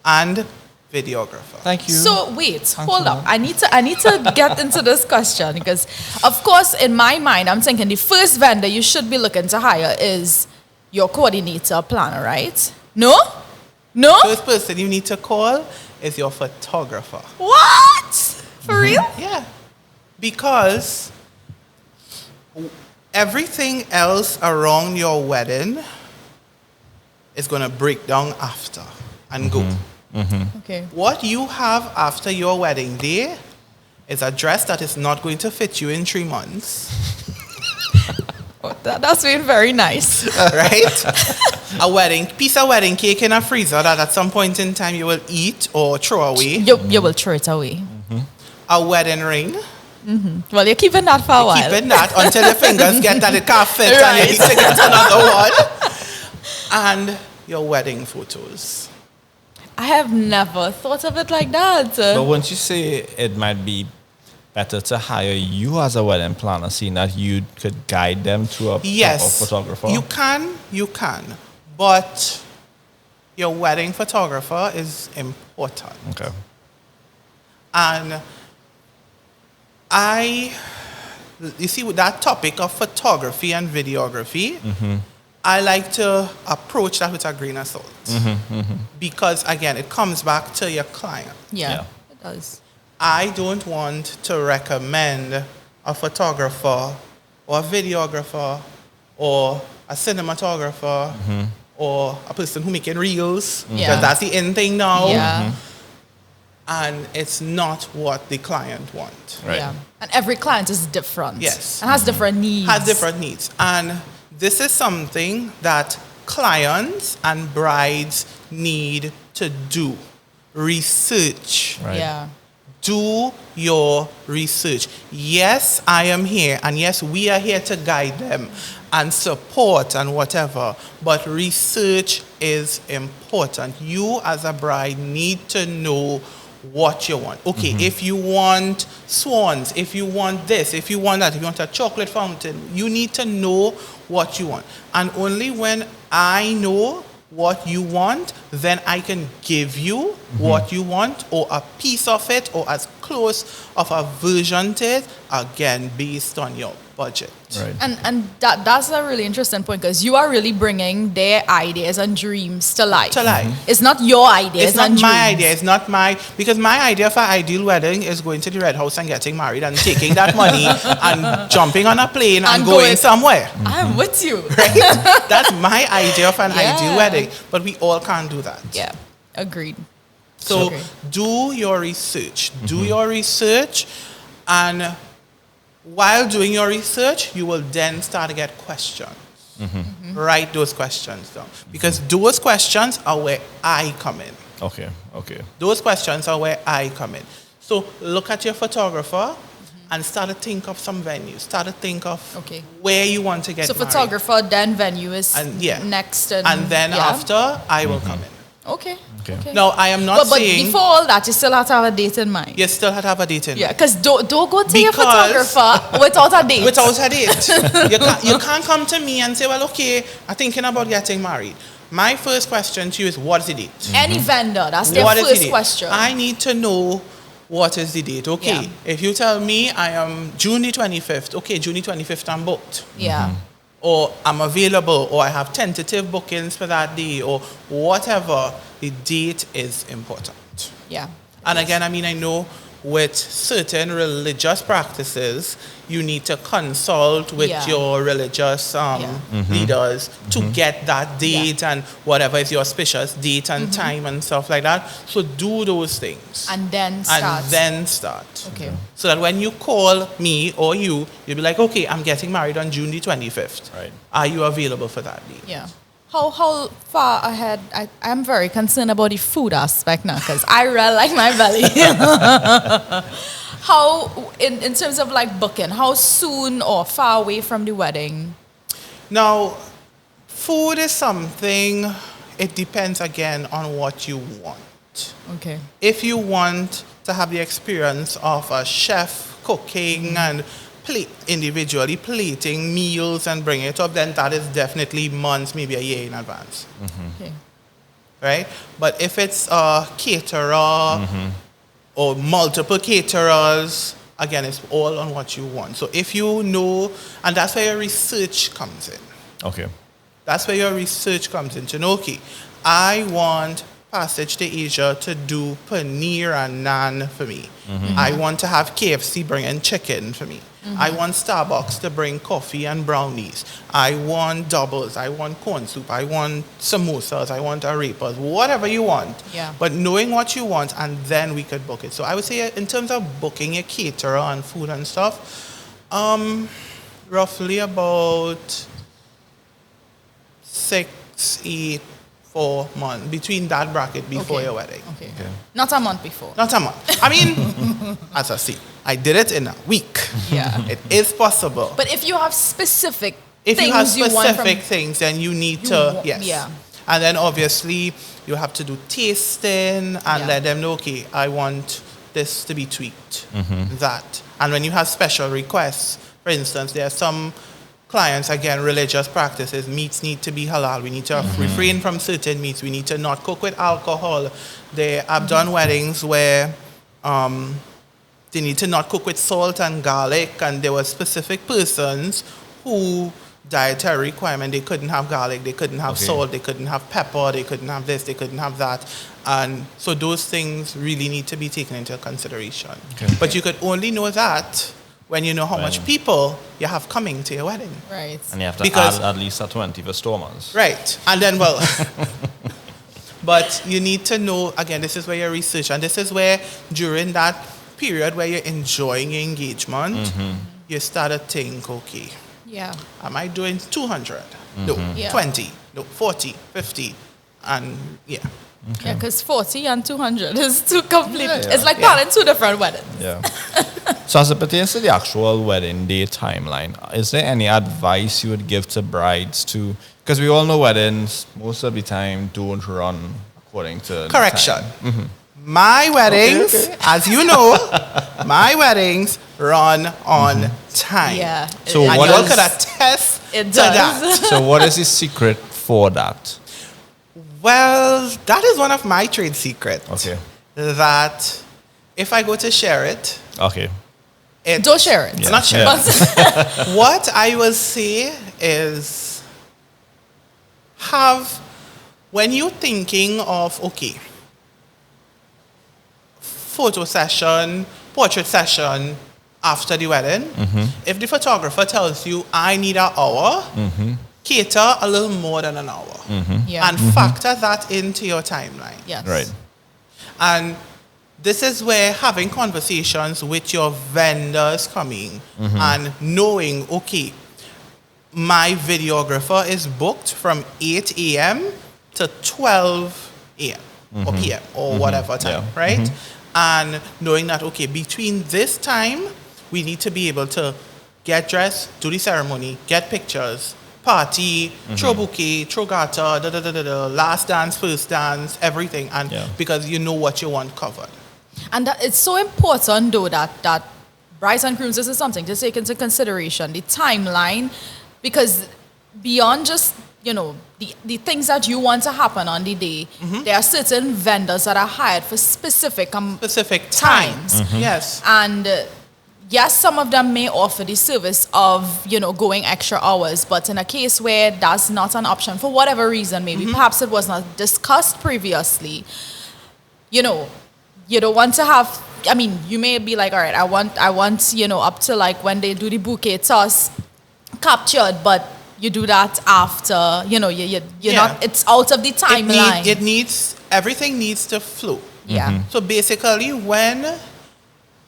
and videographer. Thank you. So wait, hold up. I need to get into this question because, of course, in my mind, I'm thinking the first vendor you should be looking to hire is your coordinator planner, right? No? No? First person you need to call is your photographer. What? For real? Yeah. Because everything else around your wedding is going to break down after and go. Okay. What you have after your wedding day is a dress that is not going to fit you in 3 months. Oh, that's been very nice. Right? A piece of wedding cake in a freezer that at some point in time you will eat or throw away. You will throw it away. A wedding ring. Well, you're keeping that for a while. Keeping that until the fingers get that it can't fit Right. and you need to get another one. And your wedding photos. I have never thought of it like that. But once you say it might be better to hire you as a wedding planner, seeing that you could guide them to a Yes, proper photographer. you can. But your wedding photographer is important. Okay. And you see, with that topic of photography and videography, I like to approach that with a grain of salt. Because, again, it comes back to your client. Yeah, it does. I don't want to recommend a photographer or a videographer or a cinematographer or a person who making reels, Yeah. because that's the in thing now. Yeah. And it's not what the client wants. Right. Yeah. And every client is different. Yes. And has different needs. Has different needs. And this is something that clients and brides need to do. Research. Right. Yeah. Do your research. Yes, I am here, and yes, we are here to guide them and support and whatever, but research is important. You as a bride need to know what you want. Okay, if you want swans, if you want this, if you want that, if you want a chocolate fountain, you need to know what you want. And only when I know what you want, then I can give you what you want, or a piece of it, or as close of a version to it, again, based on your budget. Right. And that's a really interesting point because you are really bringing their ideas and dreams to life. To life. It's not your ideas It's not and my dreams. idea. It's not because my idea for ideal wedding is going to the Red House and getting married and taking that money and jumping on a plane and going somewhere. I'm with you. Right? That's my idea for an Yeah. ideal wedding. But we all can't do that. Yeah, agreed. So Okay. do your research. Do your research, and while doing your research, you will then start to get questions. Write those questions down. Because those questions are where I come in. Okay. Okay. Those questions are where I come in. So look at your photographer and start to think of some venues. Start to think of Okay. where you want to get So married. photographer, then venue is And, yeah. next. And then yeah. after, I will come in. Okay. Okay. Now, I am not But saying before all that, you still have to have a date in mind. you still have to have a date in Yeah, mind. because don't go to your Because- photographer without a date. Without a date. You can't come to me and say, well, okay, I'm thinking about getting married. My first question to you is, what is the date? Any vendor, that's their What is the first date? question. I need to know what is the date. Okay, Yeah. if you tell me I am June the 25th, okay, June the 25th I'm booked. Yeah. Or I'm available, or I have tentative bookings for that day, or whatever, the date is important. Yeah. And again, I mean, I know with certain religious practices, you need to consult with Yeah. your religious leaders to get that date and whatever is your auspicious date and time and stuff like that. So do those things. And then start. And then start. Okay. So that when you call me or you'll be like, okay, I'm getting married on June the 25th. Right. Are you available for that day? Yeah. How far ahead? I'm very concerned about the food aspect now because I really like my belly. How in terms of like booking, how soon or far away from the wedding? Now, food is something, it depends again on what you want. Okay. If you want to have the experience of a chef cooking and individually plating meals and bringing it up, then that is definitely months, maybe a year in advance. Okay. Right? But if it's a caterer or multiple caterers, again, it's all on what you want. So if you know, and that's where your research comes in. Okay. That's where your research comes in. To know, okay, I want Passage to Asia to do paneer and naan for me. I want to have KFC bring in chicken for me. I want Starbucks to bring coffee and brownies. I want doubles. I want corn soup. I want samosas. I want arepas. Whatever you want. Yeah. But knowing what you want, and then we could book it. So I would say in terms of booking a caterer and food and stuff, roughly about 6, 8, 4 months, between that bracket before Okay. your wedding. Okay. Not a month before. Not a month. I mean, as I see, I did it in a week. Yeah. It is possible. But if you have specific If things you have want specific from, things, then you need You to, want- yes. yeah. And then obviously, you have to do tasting and Yeah. let them know, okay, I want this to be tweaked, that. And when you have special requests, for instance, there are some clients, again, religious practices, meats need to be halal. We need to refrain from certain meats. We need to not cook with alcohol. I've done weddings where they need to not cook with salt and garlic, and there were specific persons who dietary requirement, they couldn't have garlic, they couldn't have Okay. salt, they couldn't have pepper, they couldn't have this, they couldn't have that. And so those things really need to be taken into consideration. Okay. But you could only know that when you know how much When- people you have coming to your wedding. right. And you have to Because- add at least a 20 for stormers. Right. And then, well, but you need to know, again, this is where your research, and this is where during that period where you're enjoying your engagement, you start to think, okay, Yeah. am I doing 200? No, Yeah. 20, no, 40, 50, and yeah. Yeah, because 40 and 200 is two complete. Yeah, yeah. It's like Yeah. planning two different weddings. Yeah. So as it pertains to the actual wedding day timeline, is there any advice you would give to brides to, because we all know weddings most of the time don't run according to the Correction. time. My weddings, okay. as you know, my weddings run on time. Yeah. So And what you all is- could attest It to does. that. So what is the secret for that? Well, that is one of my trade secrets. Okay. That if I go to share it, Okay. Don't share it. It's not share. Yeah. But what I will say is when you're thinking of, okay, photo session, portrait session after the wedding, if the photographer tells you, I need an hour, cater a little more than an hour. Yeah. And factor that into your timeline. Yes. Right. And this is where having conversations with your vendors coming and knowing, okay, my videographer is booked from 8 a.m. to 12 a.m. or p.m. or whatever time, Yeah. right? And knowing that, okay, between this time, we need to be able to get dressed, do the ceremony, get pictures, party, throw bouquet, throw gata, last dance, first dance, everything. And Yeah. because you know what you want covered. And that, it's so important, though, that brides and grooms, this is something to take into consideration, the timeline, because beyond just, the things that you want to happen on the day, there are certain vendors that are hired for specific Specific times. Yes. And yes, some of them may offer the service of, going extra hours, but in a case where that's not an option for whatever reason, maybe perhaps it was not discussed previously, you don't want to have, you may be like, all right, I want, up to like when they do the bouquet toss captured, but you do that after, you're Yeah. not, it's out of the timeline. Everything needs to flow. Yeah. So basically, when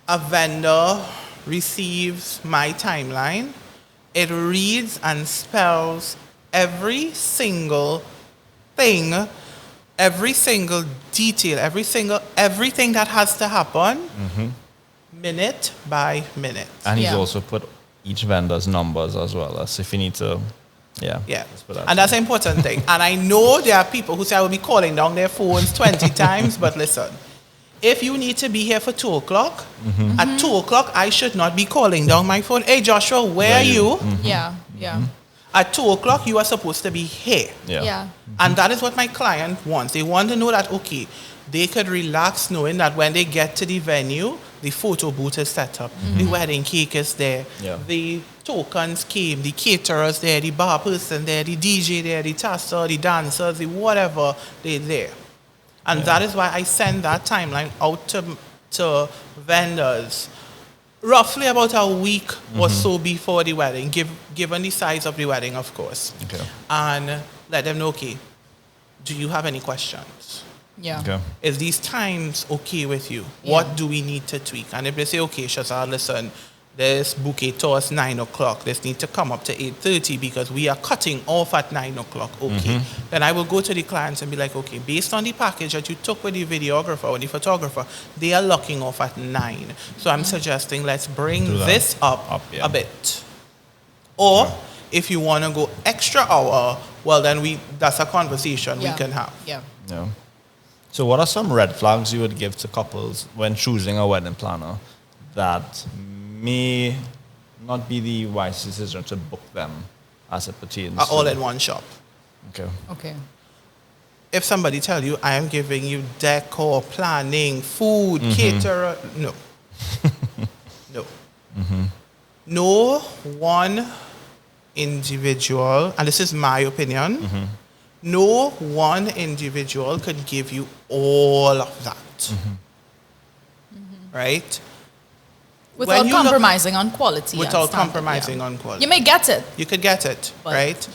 a vendor receives my timeline, it reads and spells every single thing, every single detail, everything that has to happen, minute by minute. And he's Yeah. also put each vendor's numbers as well as if you need to, Yeah, let's put that and that's an important thing. And I know there are people who say I will be calling down their phones 20 times, but listen, if you need to be here for 2 o'clock, at 2 o'clock, I should not be calling down my phone. Hey, Joshua, where are you? Yeah, yeah, At 2 o'clock, you are supposed to be here. yeah. And that is what my client wants. They want to know that, okay, they could relax knowing that when they get to the venue, the photo booth is set up, the wedding cake is there, Yeah. the tokens came, the caterers there, the bar person there, the DJ there, the tasser, the dancers, the whatever, they're there. And that is why I send that timeline out to vendors roughly about a week or so before the wedding, given the size of the wedding, of course. Okay. And let them know, okay, do you have any questions? Yeah. Okay. Is these times okay with you? Yeah. What do we need to tweak? And if they say, okay, Shazad, listen, this bouquet toss 9 o'clock. This need to come up to 8:30 because we are cutting off at 9 o'clock. Okay. Then I will go to the clients and be like, okay, based on the package that you took with the videographer or the photographer, they are locking off at 9. So I'm suggesting let's bring Do that. this up Yeah. a bit. Or if you want to go extra hour, well, then that's a conversation we can have. Yeah. Yeah. So what are some red flags you would give to couples when choosing a wedding planner that may not be the wise decision to book them as it pertains to... All in one shop. Okay. Okay. If somebody tell you, I am giving you decor, planning, food, caterer, no. No. No one individual, and this is my opinion, no one individual could give you all of that. Right? Without When you look- compromising on quality. Without and standard, compromising yeah. on quality. You may get it. You could get it, But- right?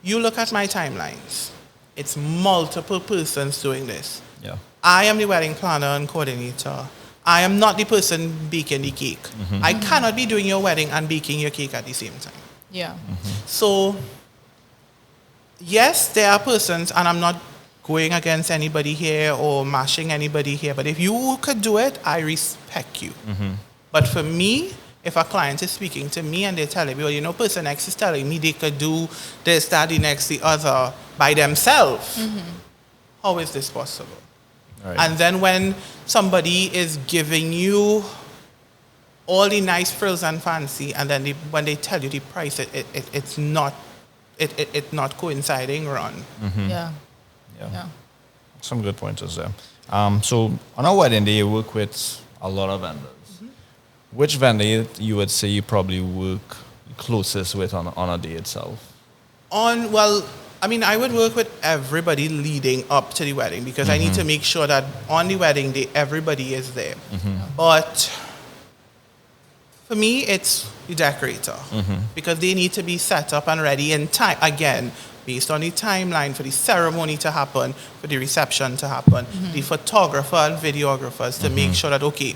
You look at my timelines. It's multiple persons doing this. Yeah. I am the wedding planner and coordinator. I am not the person baking the cake. I cannot be doing your wedding and baking your cake at the same time. Yeah. So, yes, there are persons, and I'm not going against anybody here or mashing anybody here, but if you could do it, I respect you. But for me, if a client is speaking to me and they're telling me, well, you know, person X is telling me they could do this, that, the next, the other by themselves, how is this possible? Right. And then when somebody is giving you all the nice frills and fancy, and then when they tell you the price, it's not coinciding, run. Yeah. Yeah. Yeah. Some good pointers there. So on a wedding day, you work with a lot of vendors. Which vendor you would say you probably work closest with on a day itself? I would work with everybody leading up to the wedding because I need to make sure that on the wedding day, everybody is there. But for me, it's the decorator because they need to be set up and ready in time. Again, based on the timeline for the ceremony to happen, for the reception to happen, the photographer and videographers to make sure that, okay,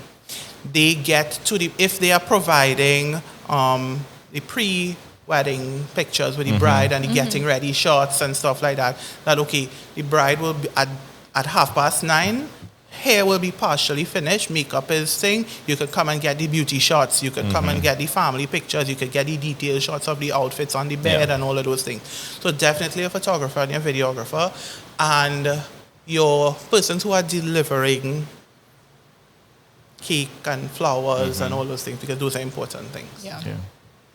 they get to if they are providing the pre-wedding pictures with the bride and the getting ready shots and stuff like that, okay, the bride will be at 9:30, hair will be partially finished, makeup is thing, you could come and get the beauty shots, you could come and get the family pictures, you could get the detailed shots of the outfits on the bed and all of those things. So definitely a photographer and a videographer and your persons who are delivering cake and flowers and all those things because those are important things. Yeah. Yeah.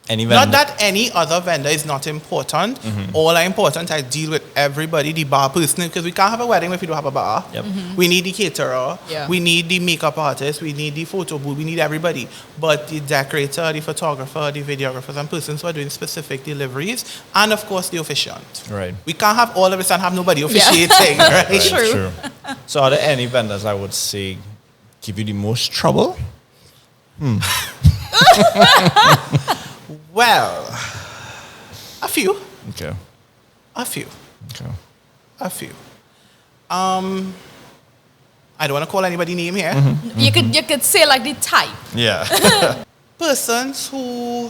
Any vendor? Not that any other vendor is not important. All are important. I deal with everybody, the bar person, because we can't have a wedding if we don't have a bar. Yep. We need the caterer. Yeah. We need the makeup artist. We need the photo booth. We need everybody. But the decorator, the photographer, the videographers, and persons who are doing specific deliveries, and of course the officiant. Right. We can't have all of this and have nobody officiating, right? Right, True. So are there any vendors I would say give you the most trouble? Well, a few. Okay. A few. Okay. A few. I don't want to call anybody name here. You could say like the type. Yeah. Persons who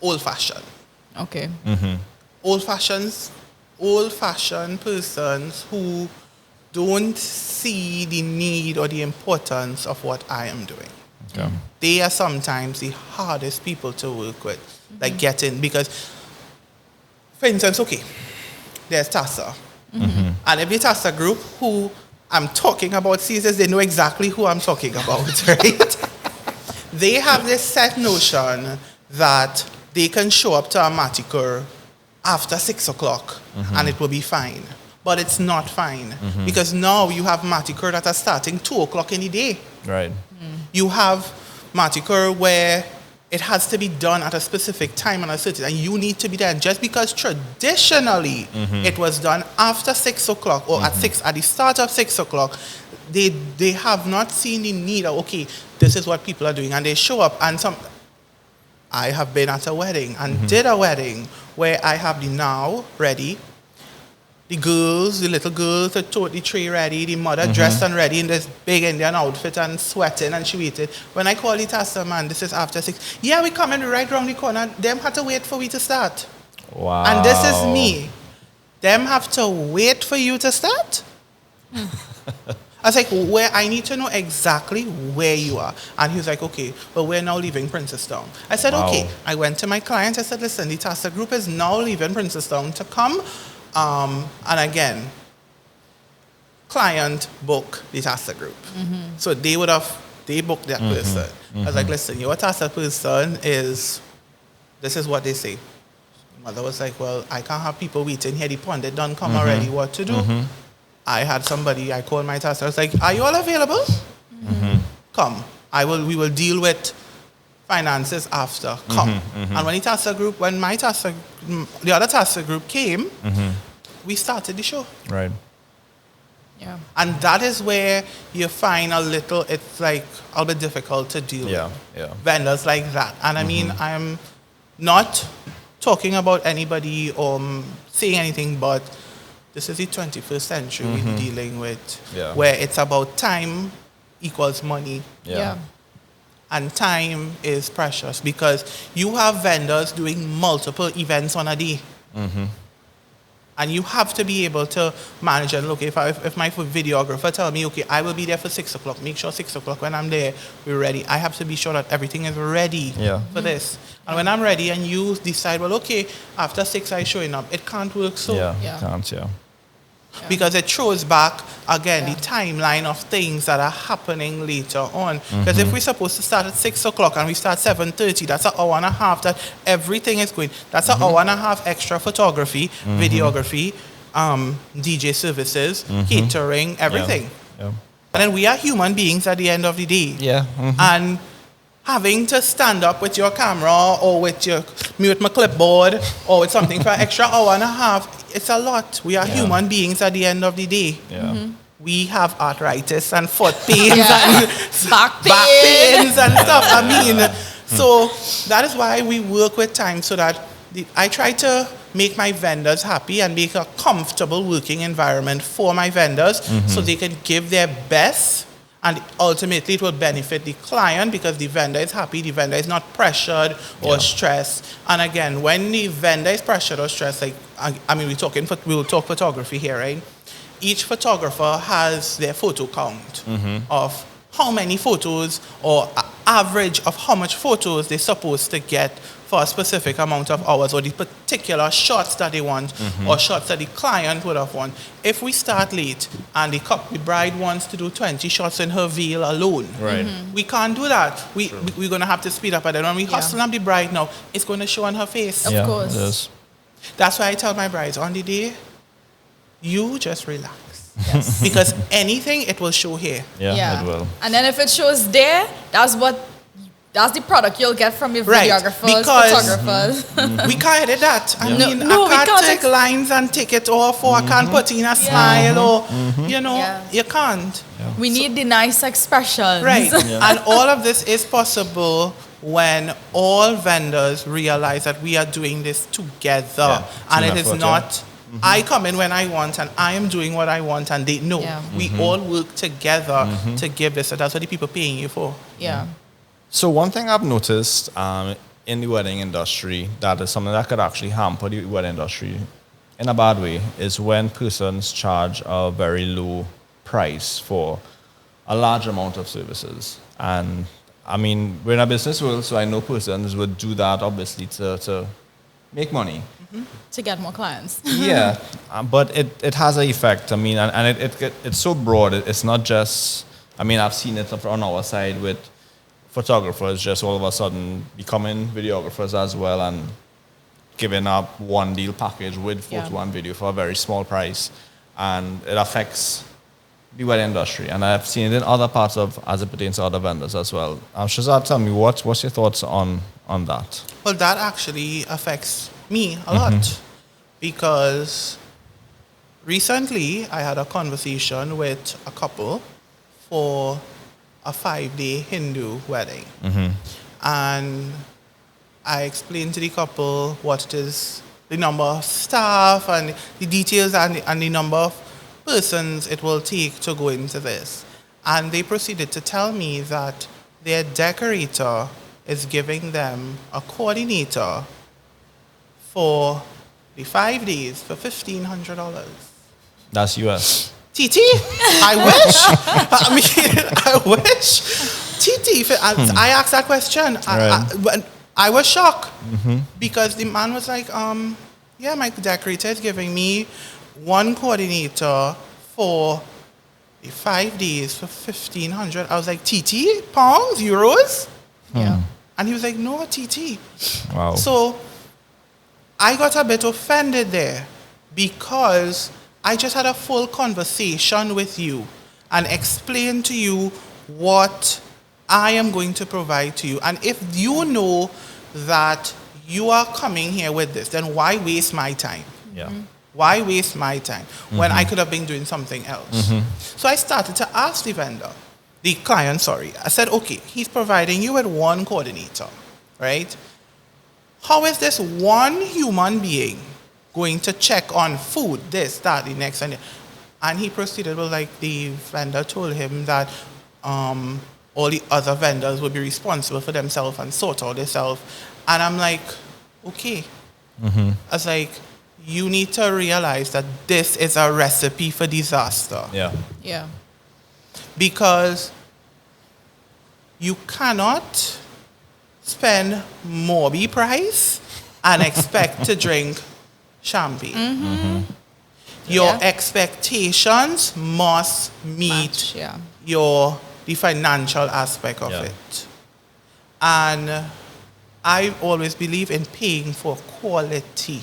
old-fashioned. Okay. old-fashioned persons who don't see the need or the importance of what I am doing. Okay. They are sometimes the hardest people to work with, like getting, because, for instance, okay, there's TASA. And every TASA group who I'm talking about seasons, they know exactly who I'm talking about, right? They have this set notion that they can show up to a maticure after 6 o'clock and it will be fine. But it's not fine because now you have maticure that are starting 2 o'clock in the day. Right. You have maticure where it has to be done at a specific time and a certain, and you need to be there. And just because traditionally it was done after 6 o'clock or at the start of 6 o'clock, they have not seen the need of, okay, this is what people are doing, and they show up. And I have been at a wedding and did a wedding where I have the now ready, the little girls, the totally tray ready, the mother dressed and ready in this big Indian outfit and sweating, and she waited. When I call the taster, man, this is after 6. Yeah, we coming right around the corner. Them had to wait for we to start. Wow. And this is me. Them have to wait for you to start? I was like, where I need to know exactly where you are. And he was like, okay, but we're now leaving Princestown. I said, okay. I went to my client. I said, listen, the taster group is now leaving Princestown to come. And again, client book the taster group. So they booked that person. I was like, listen, your taster person this is what they say. Mother was like, well, I can't have people waiting here. The pundit done come already. What to do? I had somebody, I called my taster. I was like, are you all available? Come. We will deal with finances after. Come. And when the other taster group came, we started the show. Right. Yeah. And that is where you find it's like a bit difficult to deal with vendors like that. And I mean, I'm not talking about anybody or saying anything, but this is the 21st century we're dealing with, where it's about time equals money. Yeah. And time is precious because you have vendors doing multiple events on a day. And you have to be able to manage and look, if my videographer tell me, okay, I will be there for 6 o'clock, make sure 6 o'clock when I'm there, we're ready. I have to be sure that everything is ready for this. And when I'm ready and you decide, well, okay, after 6 I'm showing up, it can't work so. Because it throws back, again, the timeline of things that are happening later on. Because if we're supposed to start at 6 o'clock and we start 7:30, that's an hour and a half that everything is going. That's an hour and a half extra photography, videography, DJ services, catering, everything. And then we are human beings at the end of the day. And having to stand up with your camera or with my clipboard or with something for an extra hour and a half, it's a lot. We are human beings at the end of the day. We have arthritis and foot pains and back pains and stuff. I mean, so that is why we work with time so that I try to make my vendors happy and make a comfortable working environment for my vendors so they can give their best. And ultimately, it will benefit the client because the vendor is happy, the vendor is not pressured or stressed. And again, when the vendor is pressured or stressed, like, I mean, we will talk photography here, right? Each photographer has their photo count of how many photos or average of how much photos they're supposed to get for a specific amount of hours or the particular shots that they want or shots that the client would have want. If we start late and the bride wants to do 20 shots in her veil alone, we can't do that. We're going to have to speed up. And then when we hustle up the bride now, it's going to show on her face. Of course. It is. That's why I tell my brides, on the day, you just relax. Because anything, it will show here. It will. And then if it shows there, that's the product you'll get from your videographers, photographers. We can't edit that. I mean, no, I can't take lines and take it off, or I can't put in a smile, or, you can't. We need the nice expressions. Right. And all of this is possible when all vendors realize that we are doing this together. And it is not... I come in when I want and I am doing what I want and they know. We all work together to give this. So that's what the people paying you for. Yeah. So one thing I've noticed in the wedding industry that is something that could actually hamper the wedding industry in a bad way is when persons charge a very low price for a large amount of services. And I mean, we're in a business world, so I know persons would do that obviously to make money. To get more clients. Yeah, but it has an effect. I mean, and it's so broad. It's not just, I mean, I've seen it on our side with photographers just all of a sudden becoming videographers as well and giving up one deal package with photo and video for a very small price. And it affects the wedding industry. And I've seen it in other parts of, as it pertains to other vendors as well. Shizard, tell me, what's your thoughts on that? Well, that actually affects me a lot because recently I had a conversation with a couple for a 5-day Hindu wedding. And I explained to the couple what it is, the number of staff and the details and the number of persons it will take to go into this. And they proceeded to tell me that their decorator is giving them a coordinator for the 5 days for $1,500. That's US. TT, I wish. I mean, I wish. TT, I asked that question. I was shocked because the man was like, yeah, my decorator is giving me one coordinator for the 5 days for $1,500. I was like, TT, pounds, euros? Yeah. And he was like, no, TT. Wow. So I got a bit offended there because I just had a full conversation with you and explained to you what I am going to provide to you. And if you know that you are coming here with this, then why waste my time? Yeah. Why waste my time when I could have been doing something else? So I started to ask the vendor, the client, sorry. I said, okay, he's providing you with one coordinator, right? How is this one human being going to check on food, this, that, the next, and he proceeded with like the vendor told him that all the other vendors would be responsible for themselves and sort out themselves. And I'm like, okay. I was like, you need to realize that this is a recipe for disaster. Yeah. Yeah. Because you cannot spend Morby price and expect to drink champagne. Your expectations must meet the financial aspect of it. And I always believe in paying for quality.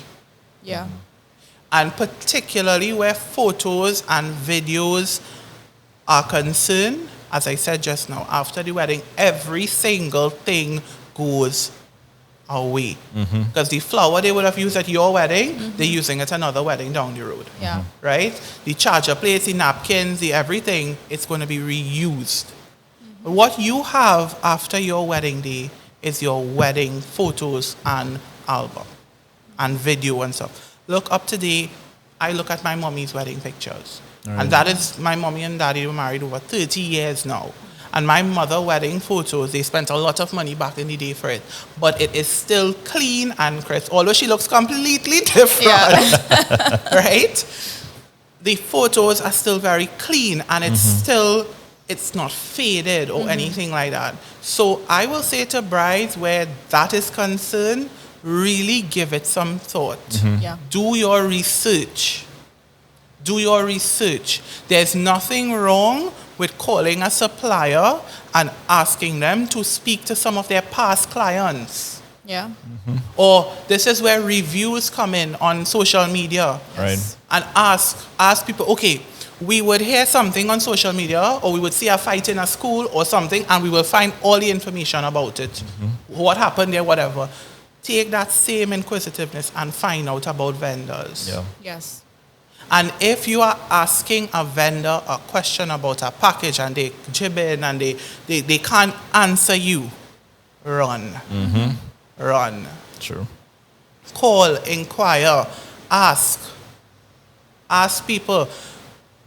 Yeah. And particularly where photos and videos are concerned, as I said just now, after the wedding, every single thing goes away. Because the flower they would have used at your wedding, they're using at another wedding down the road. Yeah. Right? The charger plates, the napkins, the everything, it's going to be reused. What you have after your wedding day is your wedding photos and album and video and stuff. Look, up to date, I look at my mommy's wedding pictures. And that is, my mommy and daddy were married over 30 years now. And my mother wedding photos, they spent a lot of money back in the day for it. But it is still clean and crisp, although she looks completely different. Right? The photos are still very clean and it's still, it's not faded or anything like that. So I will say to brides where that is concerned, really give it some thought. Yeah. Do your research. Do your research. There's nothing wrong with calling a supplier and asking them to speak to some of their past clients. Yeah. Or this is where reviews come in on social media. Right. And ask people, okay, we would hear something on social media or we would see a fight in a school or something and we will find all the information about it. What happened there, whatever. Take that same inquisitiveness and find out about vendors. Yeah. Yes. And if you are asking a vendor a question about a package and they jib in and they can't answer you, run. Run. True. Call, inquire, ask. Ask people.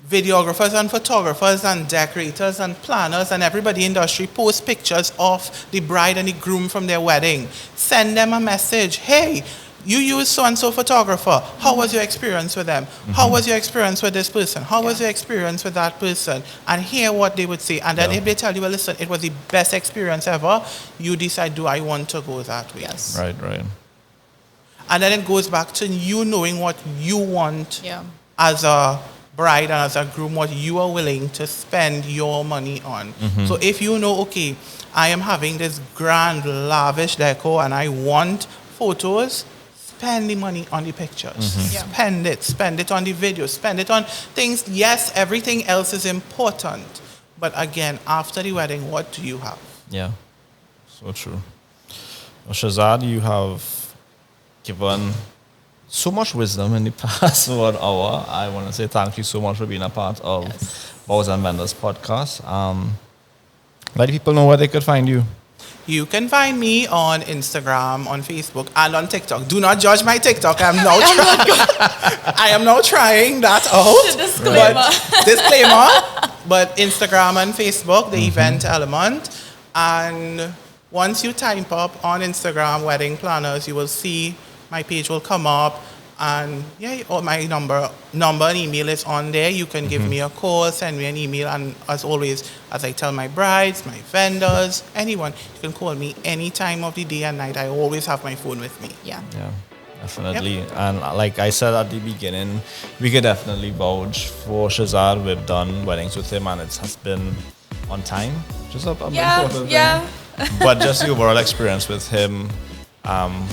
videographers and photographers and decorators and planners and everybody in the industry post pictures of the bride and the groom from their wedding. Send them a message. Hey, you use so-and-so photographer. How was your experience with them? How was your experience with this person? How was your experience with that person? And hear what they would say. And then if they tell you, well, listen, it was the best experience ever, you decide, do I want to go that way? Yes. Right. And then it goes back to you knowing what you want Yeah. as a bride and as a groom, what you are willing to spend your money on. So if you know, okay, I am having this grand, lavish decor and I want photos, spend the money on the pictures. Yeah. Spend it on the video, spend it on things. Yes, everything else is important. But again, after the wedding, what do you have? Yeah. So true. Well, Shizard, you have given so much wisdom in the past 1 hour. I want to say thank you so much for being a part of Vows and Vendors podcast. Let people know where they could find you. You can find me on Instagram, on Facebook, and on TikTok. Do not judge my TikTok. I am now trying that out. Disclaimer. But Instagram and Facebook, the event element. And once you type up on Instagram, wedding planners, you will see my page will come up. And my number and email is on there. You can give me a call, send me an email, and as always, as I tell my brides, my vendors, anyone, you can call me any time of the day and night. I always have my phone with me. Yeah. Yeah, definitely. And like I said at the beginning, we could definitely vouch for Shizard. We've done weddings with him, and it has been on time, which is a important thing. But just the overall experience with him.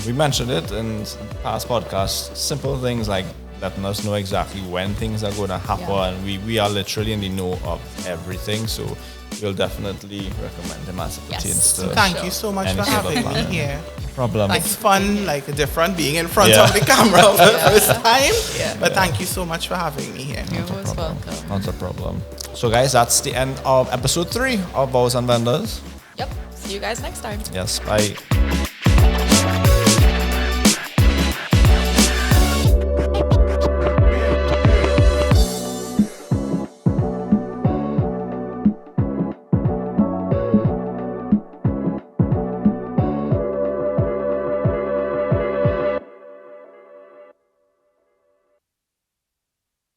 We mentioned it in past podcasts, simple things like letting us know exactly when things are going to happen. We are literally in the know of everything, so we'll definitely recommend him as it pertains to Thank you so much for having me here. No problem. It's fun, like different being in front of the camera for the first time. But thank you so much for having me here. You're most welcome. Not a problem. So guys, that's the end of episode 3 of Vows and Vendors. Yep. See you guys next time. Yes, bye.